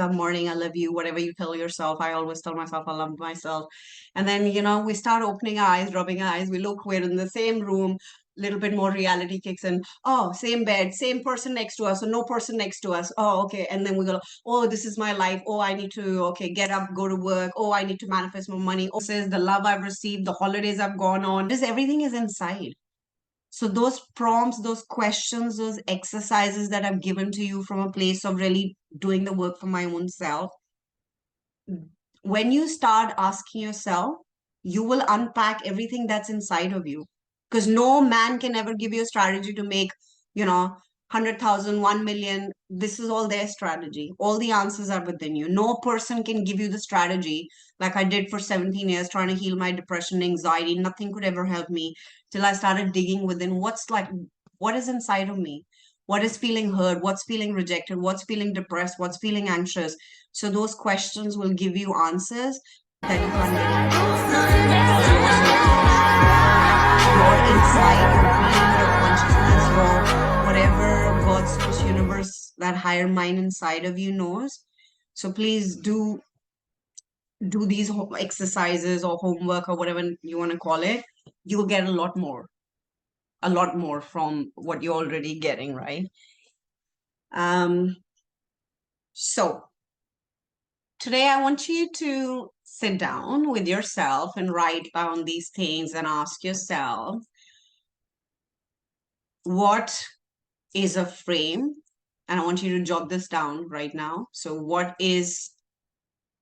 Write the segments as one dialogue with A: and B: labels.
A: up, morning, I love you, whatever you tell yourself. I always tell myself I love myself. And then, we start opening our eyes, rubbing our eyes. We look, we're in the same room. Little bit more reality kicks in. Oh, same bed, same person next to us, or no person next to us. Oh, okay. And then we go, oh, this is my life. Oh, I need to, okay, get up, go to work. Oh, I need to manifest more money. Oh, this is the love I've received, the holidays I've gone on. Just everything is inside. So those prompts, those questions, those exercises that I've given to you from a place of really doing the work for my own self, when you start asking yourself, you will unpack everything that's inside of you. Because no man can ever give you a strategy to make, 100,000, 1 million. This is all their strategy. All the answers are within you. No person can give you the strategy like I did for 17 years trying to heal my depression, anxiety. Nothing could ever help me till I started digging within what is inside of me? What is feeling hurt? What's feeling rejected? What's feeling depressed? What's feeling anxious? So those questions will give you answers that you can't get your insight, your being, your consciousness, your whatever God, source, universe, that higher mind inside of you knows. So please do these exercises or homework or whatever you want to call it. You'll get a lot more from what you're already getting, right? So today I want you to sit down with yourself and write down these things and ask yourself, what is a frame? And I want you to jot this down right now. So what is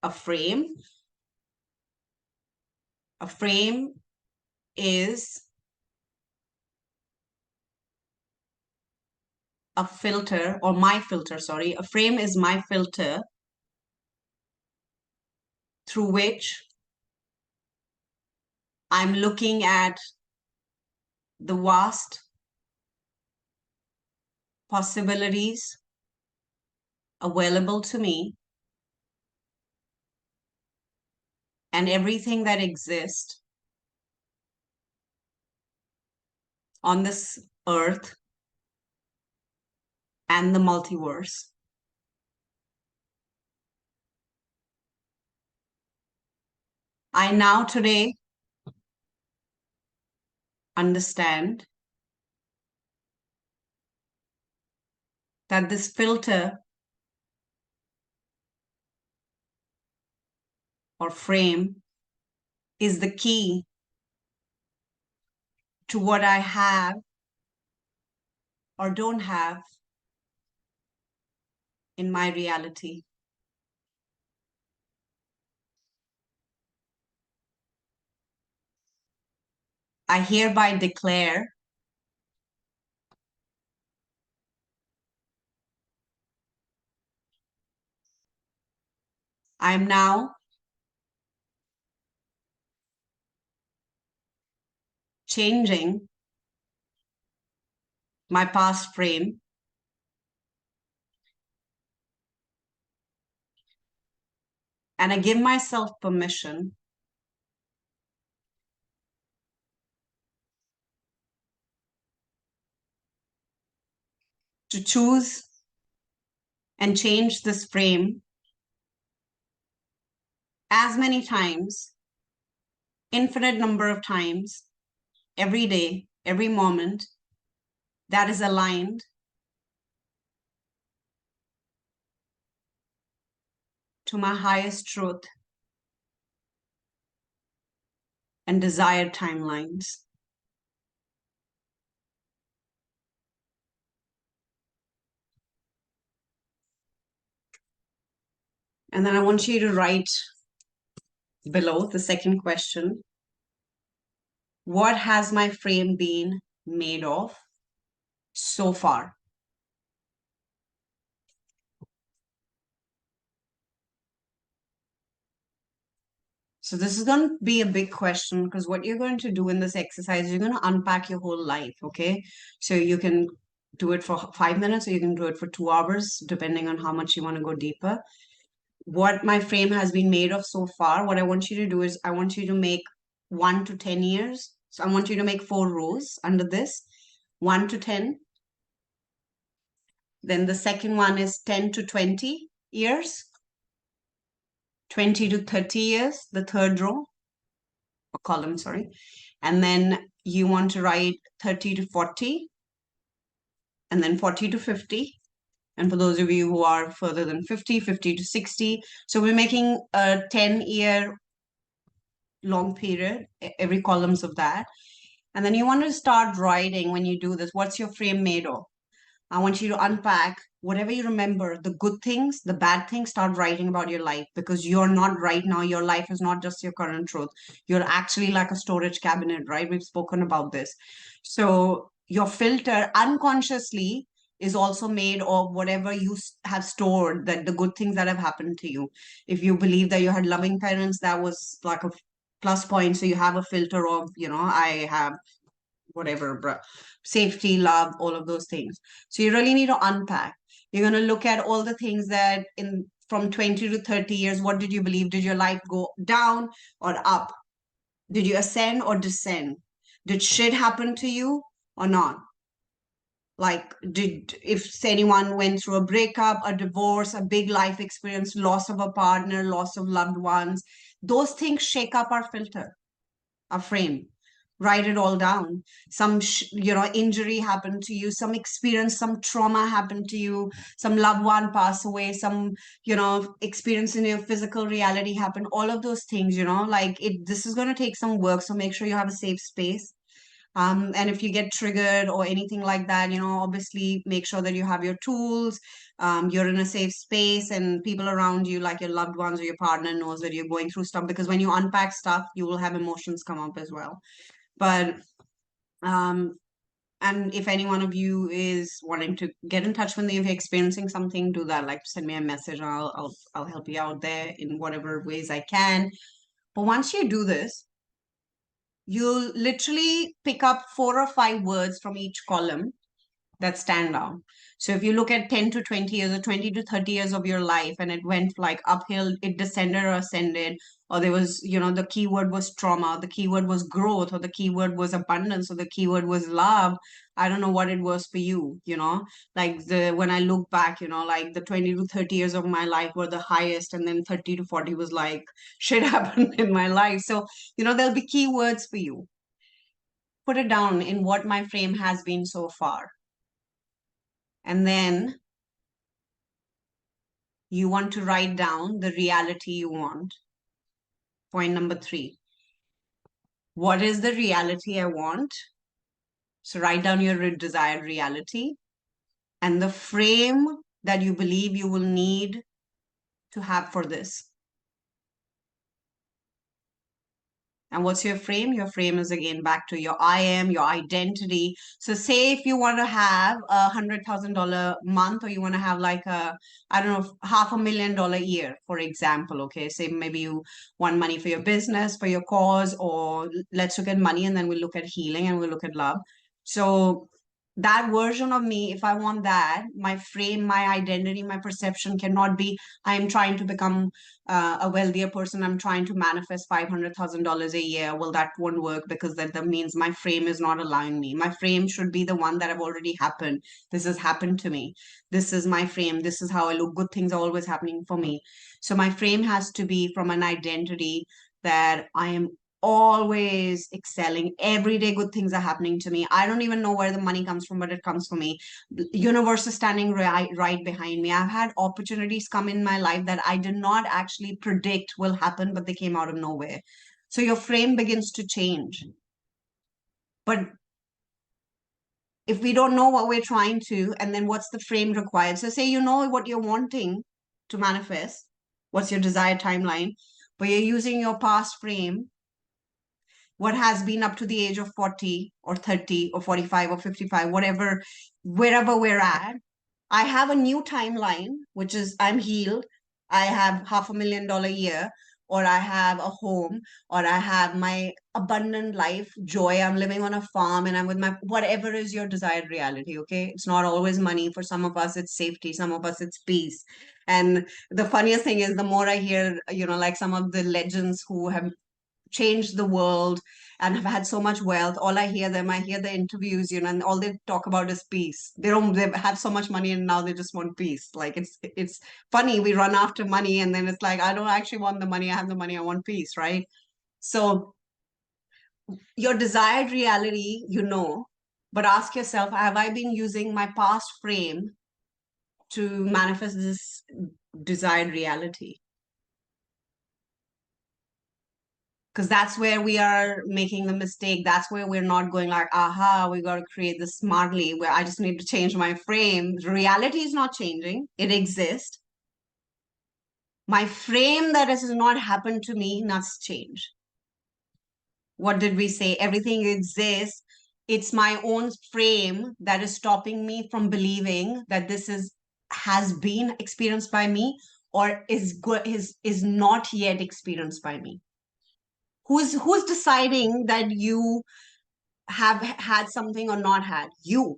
A: a frame? A frame is a filter, or my filter, sorry. A frame is my filter through which I'm looking at the vast possibilities available to me and everything that exists on this earth and the multiverse. I now today understand that this filter or frame is the key to what I have or don't have in my reality. I hereby declare I am now changing my past frame and I give myself permission to choose and change this frame as many times, infinite number of times, every day, every moment, that is aligned to my highest truth and desired timelines. And then I want you to write below the second question. What has my frame been made of so far? So this is going to be a big question because what you're going to do in this exercise, you're going to unpack your whole life, okay? So you can do it for 5 minutes or you can do it for 2 hours, depending on how much you want to go deeper. What my frame has been made of so far, what I want you to do is I want you to make 1 to 10 years. So I want you to make 4 rows under this, 1 to 10. Then the second one is 10 to 20 years. 20 to 30 years, the third row, or column, sorry. And then you want to write 30 to 40, and then 40 to 50. And for those of you who are further than 50, 50 to 60. So we're making a 10-year long period, every columns of that. And then you want to start writing when you do this, what's your frame made of? I want you to unpack whatever you remember, the good things, the bad things, start writing about your life, because you're not right now. Your life is not just your current truth. You're actually like a storage cabinet, right? We've spoken about this. So your filter unconsciously is also made of whatever you have stored, that the good things that have happened to you. If you believe that you had loving parents, that was like a plus point. So you have a filter of, I have whatever, safety, love, all of those things. So you really need to unpack. You're going to look at all the things that in from 20 to 30 years, what did you believe? Did your life go down or up? Did you ascend or descend? Did shit happen to you or not? Like, if anyone went through a breakup, a divorce, a big life experience, loss of a partner, loss of loved ones, those things shake up our filter, our frame. Write it all down. Some injury happened to you, some experience, some trauma happened to you, some loved one passed away, some experience in your physical reality happened, all of those things, like this is going to take some work. So make sure you have a safe space. And if you get triggered or anything like that, obviously make sure that you have your tools, you're in a safe space, and people around you, like your loved ones or your partner, knows that you're going through stuff, because when you unpack stuff, you will have emotions come up as well. But and if any one of you is wanting to get in touch with me, if you're experiencing something, do that. Like, send me a message. I'll help you out there in whatever ways I can. But once you do this, you'll literally pick up 4 or 5 words from each column that stand out. So if you look at 10 to 20 years or 20 to 30 years of your life, and it went like uphill, it descended or ascended, or there was, the keyword was trauma, the keyword was growth, or the keyword was abundance, or the keyword was love. I don't know what it was for you, like when I look back, like the 20 to 30 years of my life were the highest, and then 30 to 40 was like shit happened in my life. So, there'll be keywords for you. Put it down in what my frame has been so far. And then you want to write down the reality you want. Point number 3. What is the reality I want? So write down your desired reality and the frame that you believe you will need to have for this. And what's your frame? Your frame is again back to your I am, your identity. So say if you want to have $100,000 month, or you want to have like I don't know, $500,000 year, for example. Okay, say maybe you want money for your business, for your cause, or let's look at money, and then we'll look at healing, and we'll look at love. So that version of me, if I want that, my frame, my identity, my perception cannot be, I'm trying to become a wealthier person, I'm trying to manifest $500,000 a year. Well, that won't work, because that means my frame is not allowing me. My frame should be the one that have already happened. This has happened to me. This is my frame. This is how I look. Good things are always happening for me. So my frame has to be from an identity that I am always excelling. Every day good things are happening to me. I don't even know where the money comes from, but it comes for me. Universe is standing right behind me. I've had opportunities come in my life that I did not actually predict will happen, but they came out of nowhere. So your frame begins to change. But if we don't know what we're trying to, and then what's the frame required? So say you know what you're wanting to manifest, what's your desired timeline, but you're using your past frame, what has been up to the age of 40 or 30 or 45 or 55, whatever, wherever we're at. I have a new timeline, which is I'm healed. I have $500,000 a year, or I have a home, or I have my abundant life, joy. I'm living on a farm and I'm with my, whatever is your desired reality. Okay. It's not always money. For some of us, it's safety. Some of us, it's peace. And the funniest thing is, the more I hear, like some of the legends who have changed the world and have had so much wealth. All I hear them, I hear the interviews, and all they talk about is peace. They have so much money and now they just want peace. Like it's funny. We run after money and then it's like, I don't actually want the money. I have the money. I want peace, right? So your desired reality, but ask yourself, have I been using my past frame to manifest this desired reality? Because that's where we are making the mistake. That's where we're not going like, aha, we got to create this smartly, where I just need to change my frame. Reality is not changing, it exists. My frame that has not happened to me must change. What did we say? Everything exists. It's my own frame that is stopping me from believing that this has been experienced by me, or is not yet experienced by me. Who's deciding that you have had something or not had? You.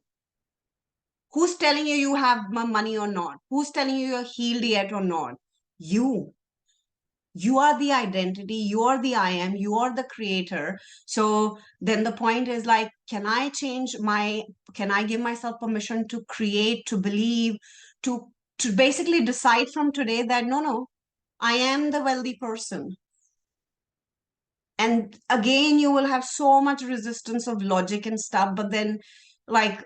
A: Who's telling you you have money or not? Who's telling you you're healed yet or not? You. You are the identity, you are the I am, you are the creator. So then the point is like, can I give myself permission to create, to believe, to basically decide from today that no, I am the wealthy person. And again, you will have so much resistance of logic and stuff, but then like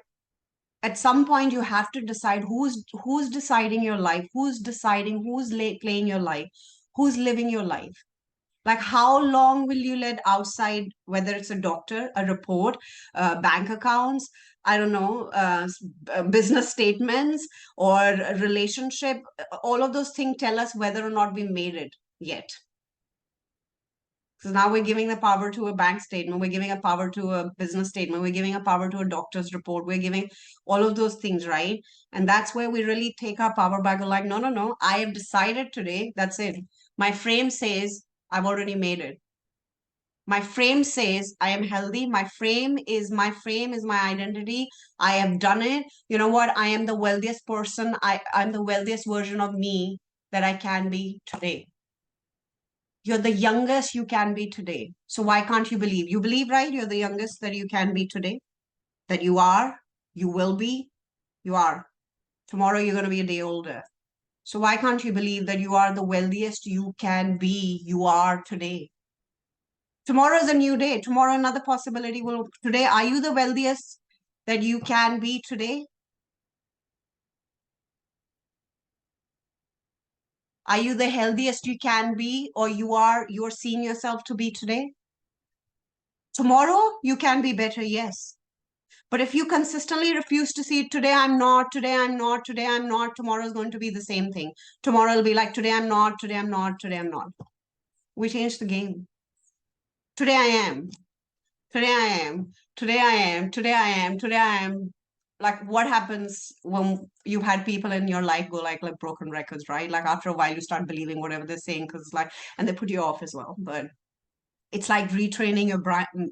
A: at some point you have to decide who's deciding your life, who's deciding who's playing your life, who's living your life. Like, how long will you let outside, whether it's a doctor, a report, bank accounts, I don't know, business statements, or a relationship, all of those things tell us whether or not we made it yet. So now we're giving the power to a bank statement, we're giving a power to a business statement, we're giving a power to a doctor's report, we're giving all of those things, right? And that's where we really take our power back. We're like, no, I have decided today, that's it. My frame says I've already made it. My frame says I am healthy. My frame is my identity. I have done it. You know what? I am the wealthiest person. I'm the wealthiest version of me that I can be today. You're the youngest you can be today. So why can't you believe? You believe, right? You're the youngest that you can be today. That you are, you will be, you are. Tomorrow you're going to be a day older. So why can't you believe that you are the wealthiest you can be, you are today? Tomorrow is a new day. Tomorrow another possibility will. Today, are you the wealthiest that you can be today? Are you the healthiest you can be, or you're seeing yourself to be today? Tomorrow you can be better, yes. But if you consistently refuse to see today I'm not, today I'm not, today I'm not, tomorrow is going to be the same thing. Tomorrow will be like today I'm not, today I'm not, today I'm not. We change the game. Today I am. Today I am. Today I am. Today I am. Today I am. Like, what happens when you've had people in your life go like broken records, right? Like after a while you start believing whatever they're saying, because it's like, and they put you off as well. But it's like retraining your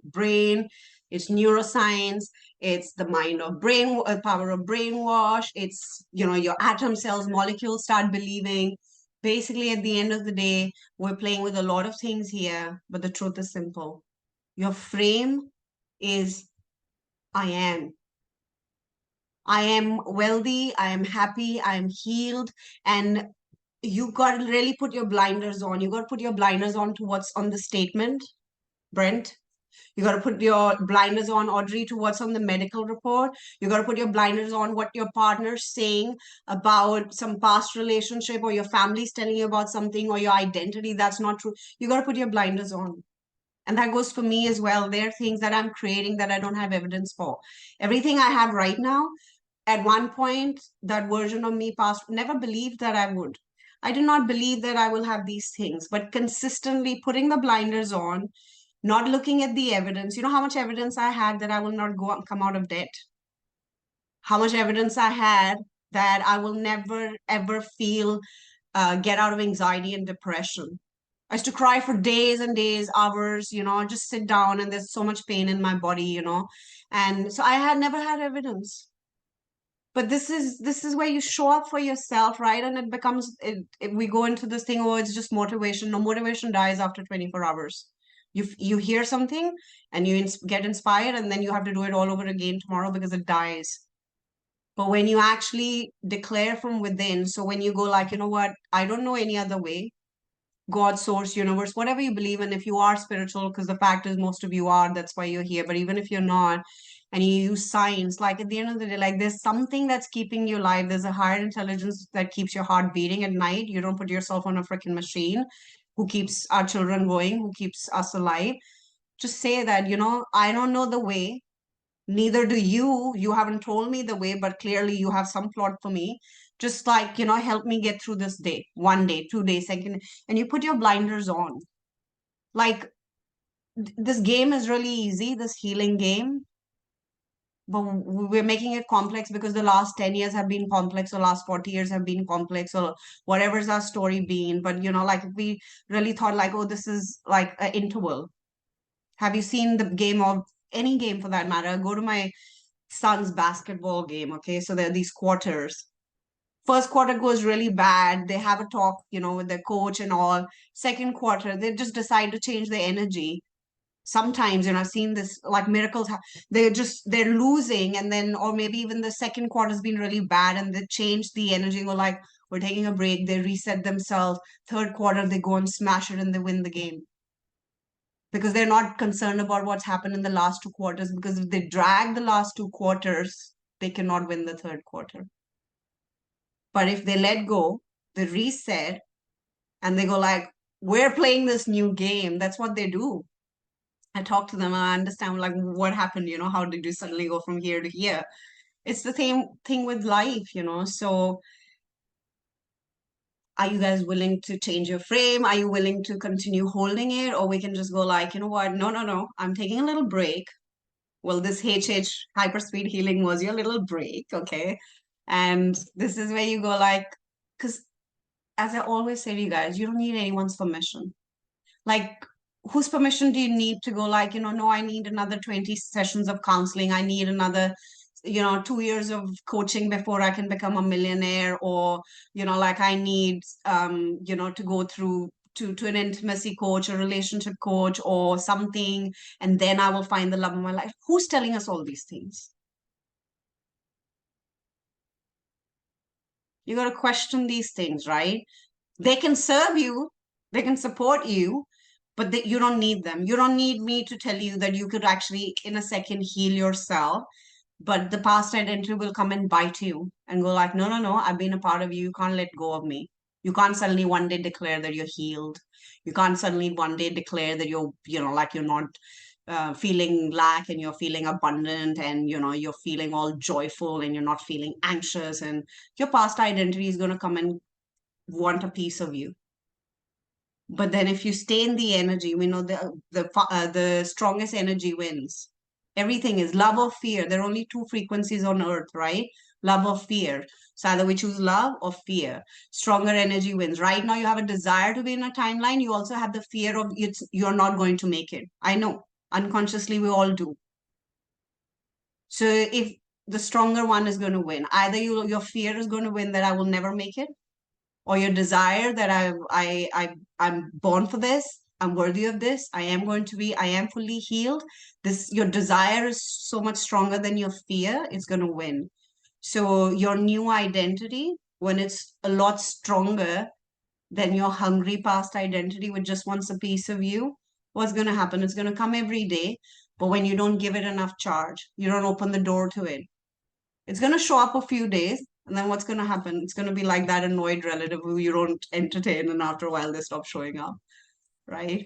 A: brain. It's neuroscience. It's the mind of brain, power of brainwash. It's, your atom cells, molecules start believing. Basically, at the end of the day, we're playing with a lot of things here, but the truth is simple. Your frame is I am. I am wealthy, I am happy, I am healed. And you got to really put your blinders on. You got to put your blinders on to what's on the statement, Brent. You got to put your blinders on, Audrey, to what's on the medical report. You got to put your blinders on what your partner's saying about some past relationship, or your family's telling you about something, or your identity that's not true. You got to put your blinders on. And that goes for me as well. There are things that I'm creating that I don't have evidence for. Everything I have right now, at one point, that version of me past never believed that I would. I did not believe that I will have these things, but consistently putting the blinders on, not looking at the evidence. You know how much evidence I had that I will not come out of debt? How much evidence I had that I will never, ever feel, get out of anxiety and depression. I used to cry for days and days, hours, just sit down, and there's so much pain in my body. And so I had never had evidence. But this is where you show up for yourself, right? And it becomes we go into this thing, oh, it's just motivation. No, motivation dies after 24 hours. You hear something and you get inspired, and then you have to do it all over again tomorrow because it dies. But when you actually declare from within, so when you go like, you know what, I don't know any other way, God, source, universe, whatever you believe in, if you are spiritual, because the fact is most of you are, that's why you're here. But even if you're not, and you use science, like at the end of the day, like there's something that's keeping you alive. There's a higher intelligence that keeps your heart beating at night. You don't put yourself on a freaking machine who keeps our children going, who keeps us alive. Just say that, I don't know the way. Neither do you. You haven't told me the way, but clearly you have some plot for me. Just like, help me get through this day, 1 day, 2 days, second, and you put your blinders on. Like, this game is really easy, this healing game, but we're making it complex because the last 10 years have been complex, or last 40 years have been complex, or whatever's our story been. But, like if we really thought like, oh, this is like an interval. Have you seen the game, of any game for that matter? Go to my son's basketball game. Okay. So there are these quarters. First quarter goes really bad. They have a talk, with their coach and all. Second quarter, they just decide to change the energy. Sometimes, I've seen this like miracles. They're losing. And then, or maybe even the second quarter's been really bad and they change the energy and go like, we're taking a break. They reset themselves. Third quarter, they go and smash it and they win the game because they're not concerned about what's happened in the last 2 quarters, because if they drag the last 2 quarters, they cannot win the third quarter. But if they let go, they reset, and they go like, we're playing this new game. That's what they do. I talk to them and I understand like what happened, how did you suddenly go from here to here? It's the same thing with life, So are you guys willing to change your frame? Are you willing to continue holding it? Or we can just go like, you know what? No, no, no. I'm taking a little break. Well, this HH hyperspeed healing was your little break, okay? And this is where you go like, because as I always say to you guys, you don't need anyone's permission. Like, whose permission do you need to go like, no, I need another 20 sessions of counseling. I need another, 2 years of coaching before I can become a millionaire, or, like I need, to go through to an intimacy coach, a relationship coach or something, and then I will find the love of my life. Who's telling us all these things? You got to question these things, right? They can serve you, they can support you, but you don't need them. You don't need me to tell you that you could actually, in a second, heal yourself. But the past identity will come and bite you and go like, no, no, no, I've been a part of you. You can't let go of me. You can't suddenly one day declare that you're healed. You can't suddenly one day declare that you're, like you're not feeling lack and you're feeling abundant, and, you're feeling all joyful and you're not feeling anxious. And your past identity is going to come and want a piece of you. But then if you stay in the energy, we know the strongest energy wins. Everything is love or fear. There are only two frequencies on earth, right? Love or fear. So either we choose love or fear. Stronger energy wins. Right now you have a desire to be in a timeline. You also have the fear of you're not going to make it. I know. Unconsciously we all do. So if the stronger one is going to win, either your fear is going to win that I will never make it, or your desire that I'm born for this, I'm worthy of this, I am fully healed. Your desire is so much stronger than your fear. It's going to win. So your new identity, when it's a lot stronger than your hungry past identity, which just wants a piece of you, what's going to happen? It's going to come every day. But when you don't give it enough charge, you don't open the door to it, it's going to show up a few days. And then what's going to happen? It's going to be like that annoyed relative who you don't entertain. And after a while, they stop showing up, right?